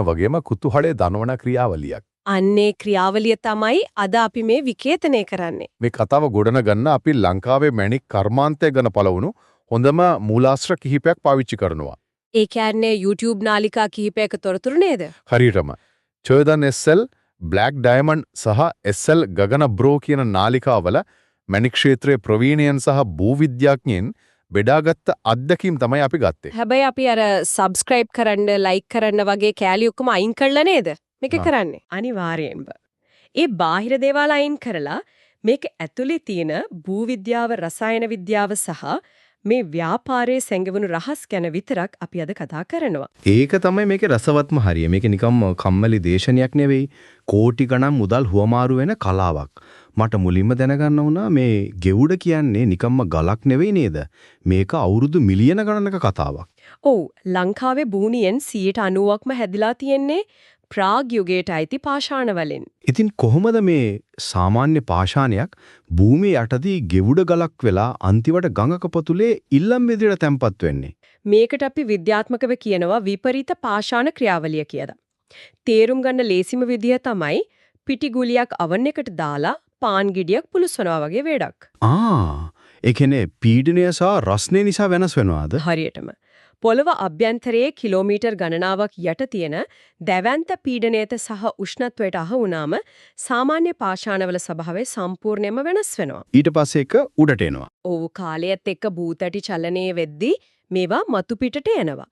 වගේම කුතුහලයේ දනවන ක්‍රියාවලියක්. අන්නේ ක්‍රියාවලිය තමයි අද අපි මේ විකේතනය කරන්නේ. මේ කතාව ගොඩනගන්න අපි ලංකාවේ මැණික් කර්මාන්තය ගැන පළවුණු හොඳම මූලාශ්‍ර කිහිපයක් පාවිච්චි කරනවා. ඒ කියන්නේ YouTube නාලිකා කිහිපයක තොරතුරු නේද? හරියටම. චෝදන් SL, Black Diamond සහ SL ගගන බ්‍රෝ කියන නාලිකාවල මැණික් ක්ෂේත්‍රයේ ප්‍රවීණයන් සහ භූවිද්‍යාඥයින් බෙදාගත්ත අත්දැකීම් තමයි අපි ගත්තේ. හැබැයි අපි අර subscribe කරන්න, like කරන්න වගේ කෑලි ඔක්කොම අයින් කළා නේද? මේක කරන්නේ. අනිවාර්යෙන්ම. ඒ බාහිර දේවල් අයින් කරලා මේක ඇතුලේ තියෙන භූවිද්‍යාව, රසායන විද්‍යාව සහ මේ ව්‍යාපාරයේ සැඟවුණු රහස් ගැන විතරක් අපි අද කතා කරනවා. ඒක තමයි මේකේ රසවත්ම හරිය. මේක නිකම් කම්මැලි දේශනයක් නෙවෙයි. කෝටි ගණන් මුදල් හුවමාරු වෙන කලාවක්. මට මුලින්ම දැනගන්න වුණා මේ ගෙවුඩ කියන්නේ නිකම්ම ගලක් නෙවෙයි නේද? මේක අවුරුදු මිලියන ගණනක කතාවක්. ඔව්, ලංකාවේ භූමියෙන් 90%ක්ම හැදිලා තියෙන්නේ ප්‍රාග් යුගයට අයිති පාෂාණ වලින්. ඉතින් කොහොමද මේ සාමාන්‍ය පාෂාණයක් භූමිය යටදී ගෙවුඩ ගලක් වෙලා අන්තිමට ගඟක පොතුලේ ඉල්ලම් විදියට තැම්පත් වෙන්නේ? මේකට අපි විද්‍යාත්මකව කියනවා විපරීත පාෂාණ ක්‍රියාවලිය කියලා. තේරුම් ගන්න ලේසිම විදිය තමයි පිටි ගුලියක් අවන් එකට දාලා පාන් ගෙඩියක් පුලුස්වනවා වගේ වැඩක්. ඒ කියන්නේ පීඩනය සහ රස්නේ නිසා වෙනස් වෙනවාද? හරියටම. පොළව අභ්‍යන්තරයේ කිලෝමීටර් ගණනාවක් යට තියෙන දැවැන්ත පීඩනයට සහ උෂ්ණත්වයට අහ වුණාම සාමාන්‍ය පාෂාණවල ස්වභාවය සම්පූර්ණයෙන්ම වෙනස් වෙනවා. ඊට පස්සේ ඒක උඩට එනවා. ඔව්, කාලයත් එක්ක භූතටි චලනයේ වෙද්දී මේවා මතු පිටට එනවා.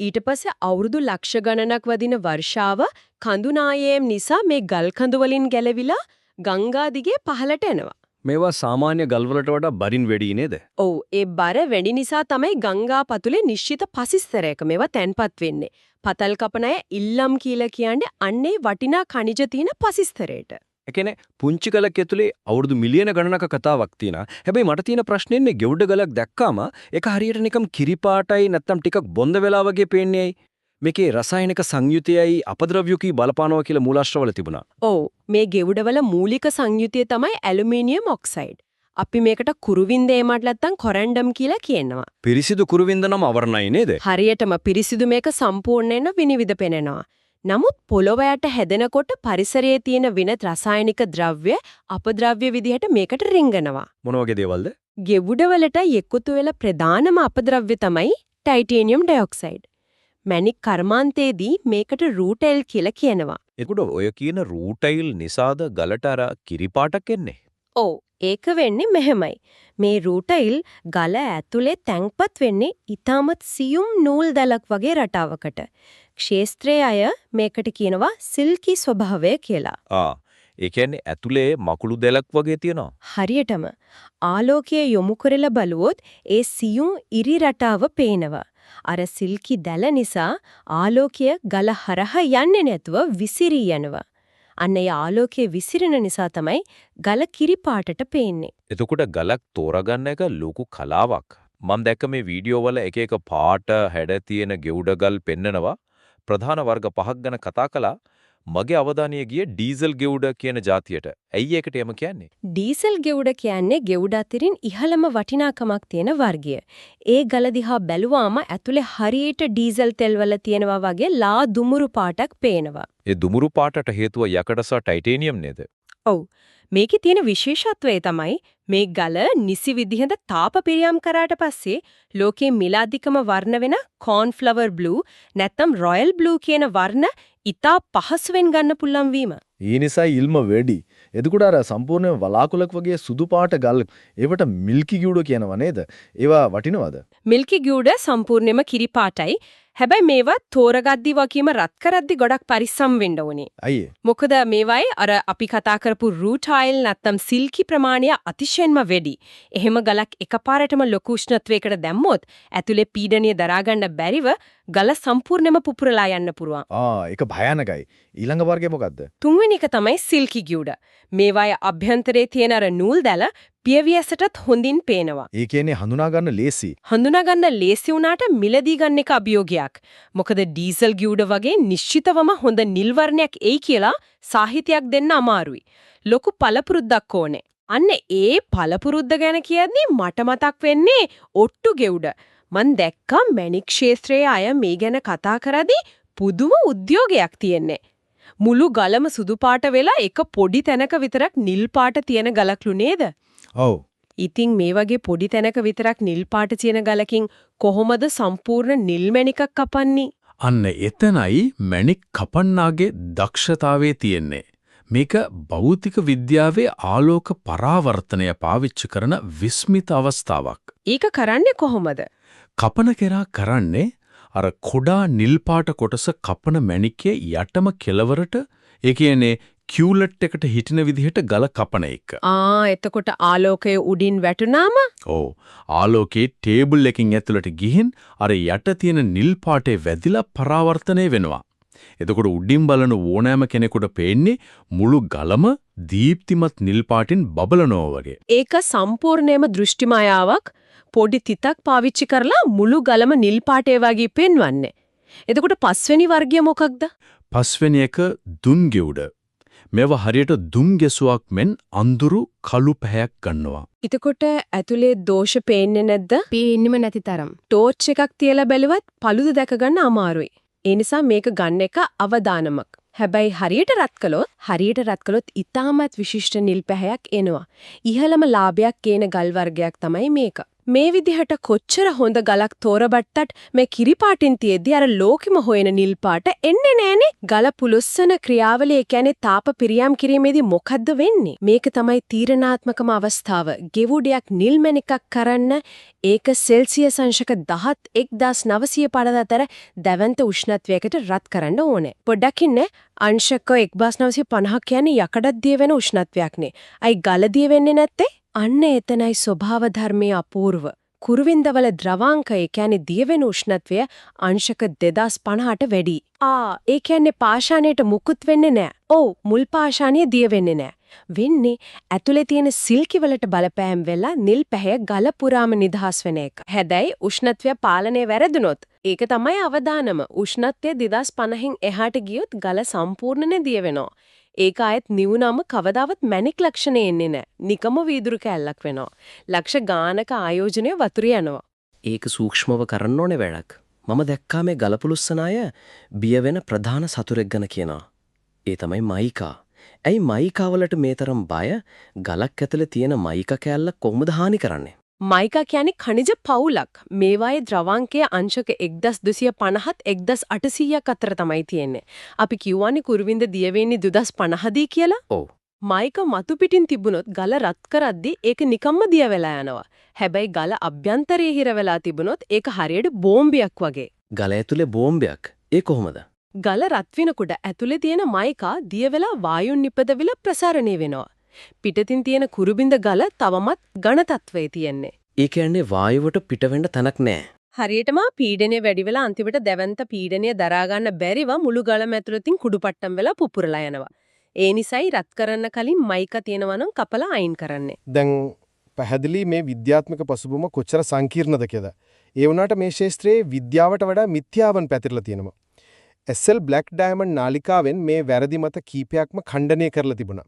ඊට පස්සේ අවුරුදු ලක්ෂ ගණනක් වදින වර්ෂාව කඳුනායම් නිසා මේ ගල් කඳු වලින් ගැලවිලා ගංගා දිගේ පහළට එනවා. මේවා සාමාන්‍ය ගල් වලට වඩා බරින් වැඩි නේද? ඔව්, ඒ බර වැඩි නිසා තමයි ගංගා පතුලේ නිශ්චිත පසිස්තරයක මේවා තැන්පත් වෙන්නේ. පතල් කපන අය ඉල්ලම් කියලා කියන්නේ අන්නේ වටිනා ඛනිජ තියෙන පසිස්තරයට. ඒ කියන්නේ පුංචි ගලක් ඇතුලේ අවුරුදු මිලියන ගණනක කතාවක් තියෙනවා. හැබැයි මට තියෙන ප්‍රශ්නේ ඉන්නේ ගෙවුඩ ගලක් දැක්කාම ඒක හරියට නිකම් කිරිපාටයි නැත්නම් ටිකක් බොන්ද වෙලා වගේ පේන්නේ ඇයි? මේකේ රසායනික සංයුතියයි අපද්‍රව්‍යකී බලපානවා කියලා මූලාශ්‍රවල තිබුණා. ඔව්, මේ ගෙවුඩවල මූලික සංයුතිය තමයි ඇලුමිනියම් ඔක්සයිඩ්. අපි මේකට කුරුවින්ද එමට නැත්තම් කොරැන්ඩම් කියලා කියනවා. පිරිසිදු කුරුවින්ද නම් අවර්ණයි නේද? හරියටම පිරිසිදු මේක සම්පූර්ණයෙන්ම විනිවිද පෙනෙනවා. නමුත් පොළොව යට හැදෙනකොට පරිසරයේ තියෙන වෙනත් රසායනික ද්‍රව්‍ය අපද්‍රව්‍ය විදිහට මේකට රිංගනවා. මොන වගේ දේවල්ද? ගෙවුඩවලට එකතු වෙලා ප්‍රධානම අපද්‍රව්‍ය තමයි ටයිටේනියම් ඩයොක්සයිඩ්. මැණික් කර්මාන්තයේදී මේකට රූටයිල් කියලා කියනවා. ඒකට ඔය කියන රූටයිල් නිසාද ගලට අර කිරිපාටක් එන්නේ? ඔව්, ඒක වෙන්නේ මෙහෙමයි. මේ රූටයිල් ගල ඇතුලේ තැන්පත් වෙන්නේ ඊටමත් සියුම් නූල් දැලක් වගේ රටාවකට. ක්ෂේත්‍රයේ අය මේකට කියනවා සිල්කි ස්වභාවය කියලා. ඒ කියන්නේ ඇතුලේ මකුළු දැලක් වගේ තියෙනවා. හරියටම ආලෝකය යොමු කරලා බලුවොත් ඒ සියුම් ඉරි රටාව පේනවා. අර සිල්කි දැල නිසා ආලෝකය ගල හරහා යන්නේ නැතුව විසිරී යනවා. අන්න ඒ ආලෝකයේ විසිරෙන නිසා තමයි ගල කිරි පාටට පේන්නේ. එතකොට ගලක් තෝරගන්න එක ලොකු කලාවක්. මම දැක්ක මේ වීඩියෝ වල එක එක පාට හැඩ තියෙන ගෙවුඩ ගල් පෙන්නනවා. ප්‍රධාන වර්ග 5ක් ගැන කතා කළා. මගේ අවධානය ගියේ ඩීසල් ගෙවුඩ කියන જાතියට. ඇයි ඒකට එම කියන්නේ? ඩීසල් ගෙවුඩ කියන්නේ ගෙවුඩ අතරින් ඉහළම වටිනාකමක් තියෙන වර්ගය. ඒ ගල දිහා බැලුවාම ඇතුලේ හරියට ඩීසල් තෙල් වල තියෙනවා වගේ ලා දුමුරු පාටක් පේනවා. ඒ දුමුරු පාටට හේතුව යකඩ සහ ටයිටේනියම් නේද? ඔව්. මේකේ තියෙන විශේෂත්වය තමයි මේ ගල නිසි විදිහට තාප පිරියම් කරාට පස්සේ ලෝකයේ මිලාදිකම වර්ණ වෙන කෝන්ෆ්ලවර් බ්ලූ නැත්නම් රොයල් බ්ලූ කියන වර්ණ ඉතා පහසුවෙන් ගන්න පුළුවන් වීම. ඒ නිසා ඉල්ම වැඩි. එතකොට අර සම්පූර්ණ වලාකුලක් වගේ සුදු පාට ගල් ඒවට මිල්කි ගියුඩ කියනවා නේද? ඒවා වටිනවද? මිල්කි ගියුඩ සම්පූර්ණයෙන්ම කිරි පාටයි. හැබැයි මේවා තෝරගද්දි වගේම රත් කරද්දි ගොඩක් පරිස්සම් වෙන්න ඕනේ. අයියේ. මොකද මේවයි අර අපි කතා කරපු රූටයිල් නැත්නම් සිල්කි ප්‍රමාණය අතිශයින්ම වැඩි. එහෙම ගලක් එකපාරටම ලොකු උෂ්ණත්වයකට දැම්මොත් ඇතුලේ පීඩනය දරා ගන්න බැරිව ගල සම්පූර්ණයෙන්ම පුපුරලා යන්න පුළුවන්. ඒක භයානකයි. ඊළඟ වර්ගය මොකද්ද? තුන්වෙනි එක තමයි සිල්කි ගියුඩ. මේවායේ අභ්‍යන්තරයේ තියෙන අර නූල් දැල පියවියසටත් හොඳින් පේනවා. ඒ කියන්නේ හඳුනා ගන්න ලේසි. හඳුනා ගන්න ලේසි වුණාට මිලදී ගන්න එක අභියෝගයක්. මොකද ඩීසල් ගියුඩ වගේ නිශ්චිතවම හොඳ නිල් වර්ණයක් එයි කියලා සාහිත්‍යයක් දෙන්න අමාරුයි. ලොකු පළපුරුද්දක් ඕනේ. අන්න ඒ පළපුරුද්ද ගැන කියද්දී මට මතක් වෙන්නේ ඔට්ටු ගෙවුඩ. මන් දැක්කා මැණික් ක්ෂේත්‍රයේ අය මේ ගැන කතා කරද්දී පුදුම උද්‍යෝගයක් තියෙන්නේ. මුළු ගලම සුදු පාට වෙලා එක පොඩි තැනක විතරක් නිල් පාට තියෙන ගලක්ලු නේද? ඔව්. ඉතින් මේ වගේ පොඩි තැනක විතරක් නිල් පාට තියෙන ගලකින් කොහොමද සම්පූර්ණ නිල් මණිකක් කපන්නේ? අන්න එතනයි මැණික් කපන්නාගේ දක්ෂතාවයේ තියෙන්නේ. මේක භෞතික විද්‍යාවේ ආලෝක පරාවර්තනය පාවිච්චි කරන විස්මිත අවස්ථාවක්. ඒක කරන්නේ කොහොමද? කපන කෙනා කරන්නේ අර කොඩා නිල් පාට කොටස කපන මැණිකේ යටම කෙළවරට ඒ කියන්නේ කියුලට් එකට හිටින විදිහට ගල කපන එක. එතකොට ආලෝකය උඩින් වැටුනාම ඔව්. ආලෝකයේ ටේබල් එකකින් ඇතුළට ගිහින් අර යට තියෙන නිල් පාටේ වැදිලා පරාවර්තනය වෙනවා. එතකොට උඩින් බලන ඕනෑම කෙනෙකුට පේන්නේ මුළු ගලම දීප්තිමත් නිල් පාටින් බබලනවා වගේ. ඒක සම්පූර්ණයෙන්ම දෘෂ්ටි මායාවක්. පොඩි තිතක් පාවිච්චි කරලා මුළු ගලම නිල් පාටේ වගේ පෙන්වන්නේ. එතකොට පස්වෙනි වර්ගය මොකක්ද? පස්වෙනි එක දුම් ගෙවුඩ. මේව හරියට දුම් ගැසුවක් මෙන් අඳුරු කළු පැහැයක් ගන්නවා. එතකොට ඇතුලේ දෝෂ පේන්නේ නැද්ද? පේන්නෙම නැති තරම්. ටෝච් එකක් තියලා බැලුවත් පළුද දැක ගන්න අමාරුයි. ඒ නිසා මේක ගන්න එක අවදානමක්. හැබැයි හරියට රත් කළොත් ඉතාමත් විශිෂ්ට නිල් පැහැයක් එනවා. ඉහළම ලාභයක් ගේන ගල් වර්ගයක් තමයි මේක. මේ විදිහට කොච්චර හොඳ ගලක් තෝරබට්ටත් මේ කිරිපාටින් තියේදී අර ලෝකෙම හොයන නිල් පාට එන්නේ නෑනේ. ගල පුලුස්සන ක්‍රියාවලිය කියන්නේ තාප පිරියම් කිරීමේදී මොකද්ද වෙන්නේ? මේක තමයි තීරණාත්මකම අවස්ථාව. ගෙවුඩයක් නිල් මණිකක් කරන්න ඒක සෙල්සියස් අංශක 1900 පළල අතර දැවැන්ත උෂ්ණත්වයකට රත් කරන්න ඕනේ. පොඩ්ඩක් ඉන්නේ අංශක 1950 කියන්නේ යකඩක් දිය වෙන උෂ්ණත්වයක්නේ. අයි ගල දිය වෙන්නේ නැත්තේ? අන්න එතනයි ස්වභාව ධර්මයේ අපූර්ව. කුරුවින්දවල ද්‍රවාංකය කියන්නේ දියවෙන උෂ්ණත්වය අංශක 2050ට වැඩි. ඒ කියන්නේ පාෂාණයට මුකුත් වෙන්නේ නැහැ. ඔව් මුල් පාෂාණිය දිය වෙන්නේ නැහැ. වෙන්නේ ඇතුලේ තියෙන සිල්කි වලට බලපෑම් වෙලා නිල් පැහැ ගල පුරාම නිදහස් වෙන එක. හැබැයි උෂ්ණත්වය පාලනය වැරදුනොත් ඒක තමයි අවදානම. උෂ්ණත්වය 2050න් එහාට ගියොත් ගල සම්පූර්ණයෙන් දිය වෙනවා. ඒක ආයෙත් නිවුනම කවදාවත් මැණික් ලක්ෂණේ එන්නේ නැහැ. නිකම වීදුරු කැල්ලක් වෙනවා. ලක්ෂ ගානක ආයෝජනය වතුර යනවා. ඒක සූක්ෂමව කරන්න ඕනේ වැඩක්. මම දැක්කා මේ ගලපුලුස්සන අය බිය වෙන ප්‍රධාන සතුරෙක් ගැන කියනවා. ඒ තමයි මයිකා. ඇයි මයිකා වලට මේ තරම් බය? ගලක් ඇතුලේ තියෙන මයිකා කැල්ල කොහොමද හානි කරන්නේ? මයිකා කියන්නේ ඛනිජ පවුලක්. මේවායේ ද්‍රවාංකය අංශක 1250ත් 1800ක් අතර තමයි තියෙන්නේ. අපි කියවන්නේ කුරුවින්ද දිය වෙන්නේ 2050 දී කියලා. ඔව්. මයිකා මතු පිටින් තිබුණොත් ගල රත් කරද්දී ඒක නිකම්ම දිය වෙලා යනවා. හැබැයි ගල අභ්‍යන්තරයේ හිර වෙලා තිබුණොත් ඒක හරියට බෝම්බයක් වගේ. ගල ඇතුලේ බෝම්බයක්. ඒ කොහොමද? ගල රත් වෙනකොට ඇතුලේ තියෙන මයිකා දිය වෙලා වායුන් නිපදවිලා ප්‍රසරණය වෙනවා. පිටතින් තියෙන කුරුබින්ද ගල තවමත් ඝන තත්වයේ තියෙන්නේ. ඒ කියන්නේ වායුවට පිටවෙන්න තැනක් නැහැ. හරියටම පීඩනය වැඩි වෙලා අන්තිමට දැවැන්ත පීඩනය දරා ගන්න බැරිව මුළු ගලම ඇතුළතින් කුඩුපට්ටම් වෙලා පුපුරලා යනවා. ඒ නිසායි රත් කරන්න කලින් මයිකා තියෙනවා නම් කපලා අයින් කරන්නේ. දැන් පැහැදිලි මේ විද්‍යාත්මක පසුබිම කොච්චර සංකීර්ණද කියලා. ඒ වුණාට මේ ශාස්ත්‍රයේ විද්‍යාවට වඩා මිත්‍යාවන් පැතිරලා තියෙනවා. SL Black Diamond නාලිකාවෙන් මේ වැරදි මත කීපයක්ම ඛණ්ඩනය කරලා තිබුණා.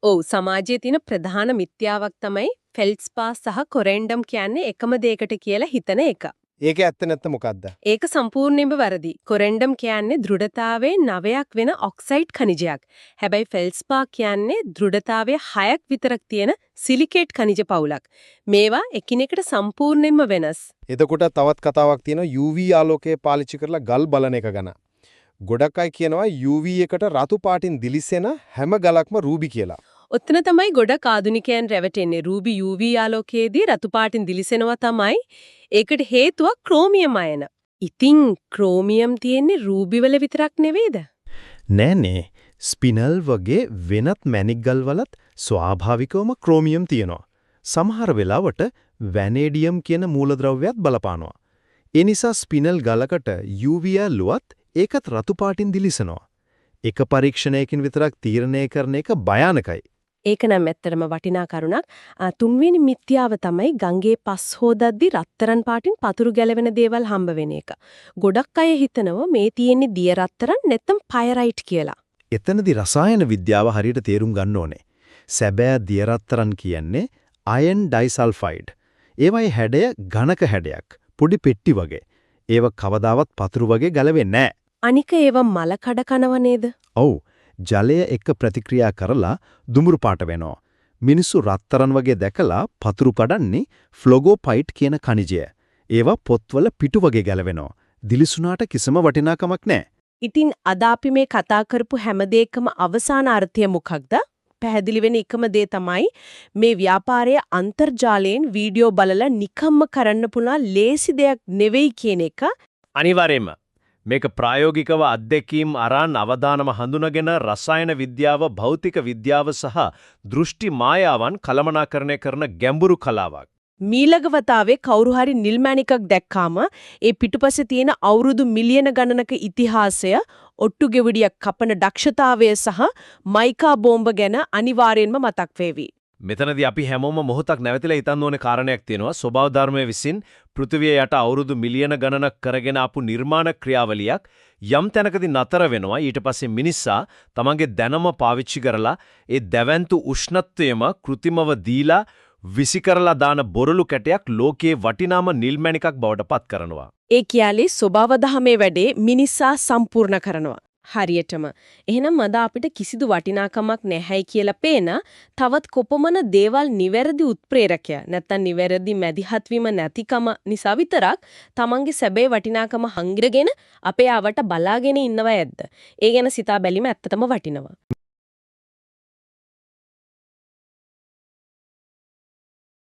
ඔව් සමාජයේ තියෙන ප්‍රධාන මිත්‍යාවක් තමයි ෆෙල්ස්පාර් සහ කොරෙන්ඩම් කියන්නේ එකම දෙයකට කියලා හිතන එක. ඒක ඇත්ත නැත්ත මොකද්ද? ඒක සම්පූර්ණයෙන්ම වැරදි. කොරෙන්ඩම් කියන්නේ දෘಢතාවයේ 9ක් වෙන ඔක්සයිඩ් khනිජයක්. හැබැයි ෆෙල්ස්පාර් කියන්නේ දෘಢතාවයේ 6ක් විතරක් තියෙන සිලිකේට් khනිජ පවුලක්. මේවා එකිනෙකට සම්පූර්ණයෙන්ම වෙනස්. එතකොට තවත් කතාවක් තියෙනවා UV ආලෝකය පාවිච්චි කරලා ගල් බලන එක ගැන. ගොඩක් අය කියනවා UV එකට රතු පාටින් දිලිසෙන හැම ගලක්ම රූබි කියලා. ඔතන තමයි ගොඩක් ආධුනිකයන් රැවටෙන්නේ. රූබි UV ආලෝකයේදී රතු පාටින් දිලිසෙනවා තමයි. ඒකට හේතුව ක්‍රෝමියම් අයන. ඉතින් ක්‍රෝමියම් තියෙන්නේ රූබි වල විතරක් නෙවෙයිද? නෑනේ. ස්පිනල් වගේ වෙනත් මැණික් ගල් වලත් ස්වාභාවිකවම ක්‍රෝමියම් තියෙනවා. සමහර වෙලාවට වැනේඩියම් කියන මූලද්‍රව්‍යයක් බලපානවා. ඒ නිසා ස්පිනල් ගලකට UV ඇල්ලුවත් ඒකත් රතු පාටින් දිලිසෙනවා. එක පරීක්ෂණයකින් විතරක් තීරණය කරන එක භයානකයි. ඒක නම් ඇත්තටම වටිනා කරුණක්. තුන්වෙනි මිත්‍යාව තමයි ගංගේ පස් හොදද්දි රත්තරන් පාටින් පතුරු ගැලවෙන දේවල් හම්බ වෙන එක. ගොඩක් අය හිතනවා මේ තියෙන්නේ දිය රත්තරන් නැත්නම් පයරයිට් කියලා. එතනදී රසායන විද්‍යාව හරියට තේරුම් ගන්න ඕනේ. සැබෑ දිය රත්තරන් කියන්නේ අයන් ඩයිසල්ෆයිඩ්. ඒවයි හැඩය ඝනක හැඩයක්. පොඩි පෙට්ටි වගේ. ඒව කවදාවත් පතුරු වගේ ගැලවෙන්නේ නැහැ. අනික ඒවා මල කඩ කනව නේද? ඔව්. ජලය එක්ක ප්‍රතික්‍රියා කරලා දුමුරු පාට වෙනවා. මිනිස්සු රත්තරන් වගේ දැකලා පතුරු කඩන්නේ ෆ්ලොගෝපයිට් කියන ඛනිජය. ඒවා පොත්වල පිටු වගේ ගැලවෙනවා. දිලිසුනාට කිසිම වටිනාකමක් නැහැ. ඉතින් අද අපි මේ කතා කරපු හැම දෙයකම අවසාන අර්ථය මොකක්ද? පැහැදිලි වෙන එකම දේ තමයි මේ ව්‍යාපාරයේ අන්තර්ජාලයෙන් වීඩියෝ බලලා නිකම්ම කරන්න පුළුවන් ලේසි දෙයක් නෙවෙයි කියන එක. අනිවාර්යයෙන්ම මේක ප්‍රායෝගිකව අත්දැකීම් අරන් අවදානම හඳුනගෙන රසායන විද්‍යාව, භෞතික විද්‍යාව සහ දෘෂ්ටි මායාවන් කළමනාකරණය කරන ගැඹුරු කලාවක්. මීළඟ වතාවේ කවුරු හරි නිල් මැණිකක් දැක්කාම ඒ පිටුපස්සේ තියෙන අවුරුදු මිලියන ගණනක ඉතිහාසය, ඔට්ටු ගෙවඩියක් කපන දක්ෂතාවය සහ මයිකා බෝම්බ ගැන අනිවාර්යෙන්ම මතක් වේවි. මෙතනදී අපි හැමෝම මොහොතක් නැවතිලා හිතන්න ඕනේ කාරණයක් තියෙනවා. ස්වභාව ධර්මයේ විසින් පෘථිවිය යට අවුරුදු මිලියන ගණනක් කරගෙන ආපු නිර්මාණ ක්‍රියාවලියක් යම් තැනකදී නතර වෙනවා. ඊට පස්සේ මිනිස්සා තමන්ගේ දැනම පාවිච්චි කරලා ඒ දැවැන්තු උෂ්ණත්වයම કૃතිමව දීලා විසි කරලා දාන බොරළු කැටයක් ලෝකයේ වටිනාම නිල් මැණිකක් බවට පත් කරනවා. ඒ කියන්නේ ස්වභාව දහමේ වැඩේ මිනිසා සම්පූර්ණ කරනවා. හරියටම. එහෙනම් අද අපිට කිසිදු වටිනාකමක් නැහැයි කියලා පේන තවත් කොපමණ දේවල් නිවැරදි උත්ප්‍රේරකය නැත්තම් නිවැරදි මැදිහත් වීම නැතිකම නිසා විතරක් තමන්ගේ සැබෑ වටිනාකම හංගිරගෙන අපේ ආවට බලාගෙන ඉන්නව ඇද්ද? ඒ ගැන සිතා බැලීම ඇත්තටම වටිනවා.